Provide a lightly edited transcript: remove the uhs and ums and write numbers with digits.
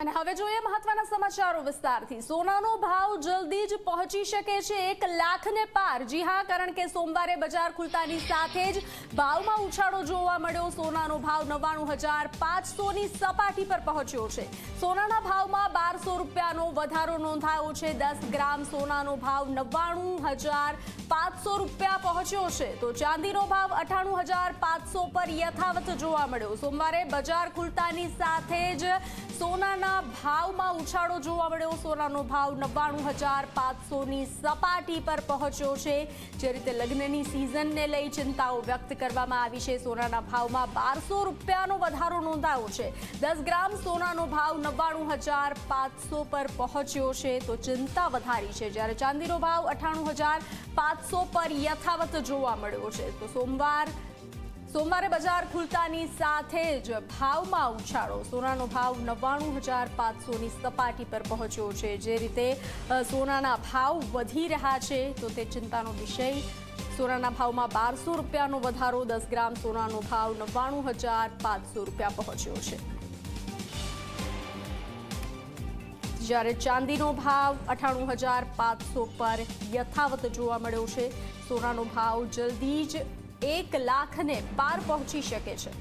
અને હવે જોઈએ મહત્વના સમાચારો વિસ્તારથી। સોનાનો ભાવ જલ્દી જ પહોંચી શકે છે 1 લાખને પાર। જી હા, કારણ કે સોમવારે બજાર ખુલતાની સાથે જ ભાવમાં ઉછાળો જોવા મળ્યો। સોનાનો ભાવ 99,500ની સપાટી પર પહોંચ્યો છે। સોનાના ભાવમાં 1200 રૂપિયાનો વધારો નોંધાયો છે। 10 ગ્રામ સોનાનો ભાવ 99,500 રૂપિયા પહોંચ્યો છે, તો ચાંદીનો ભાવ 98,500 પર યથાવત જોવા મળ્યો। સોમવારે બજાર ખુલતાની સાથે જ સોનાના ભાવમાં ઉછાળો જોવા મળ્યો। સોનાનો ભાવ 99,500ની સપાટી પર પહોંચ્યો છે। જે રીતે લગ્નની સિઝનને લઈ ચિંતાઓ વ્યક્ત કરવામાં આવી છે, સોનાના ભાવમાં 1200 રૂપિયાનો વધારો નોંધાયો છે। 10 ગ્રામ સોનાનો ભાવ 99,500 પર પહોંચ્યો છે, તો ચિંતા વધારી છે। જ્યારે ચાંદીનો ભાવ 98,500 પર યથાવત જોવા મળ્યો છે। તો સોમવારે બજાર ખુલતાની સાથે જ ભાવમાં ઉછાળો। સોનાનો ભાવ 99,500ની સપાટી પર પહોંચ્યો છે। જે રીતે સોનાના ભાવ વધી રહ્યા છે, તો તે ચિંતાનો વિષય। સોનાના ભાવમાં 1200 રૂપિયાનો વધારો। 10 ગ્રામ સોનાનો ભાવ 99,500 રૂપિયા પહોંચ્યો છે। જ્યારે ચાંદીનો ભાવ 98,500 પર યથાવત જોવા મળ્યો છે। સોનાનો ભાવ જલ્દી જ 1 લાખને પાર પહોંચી શકે છે।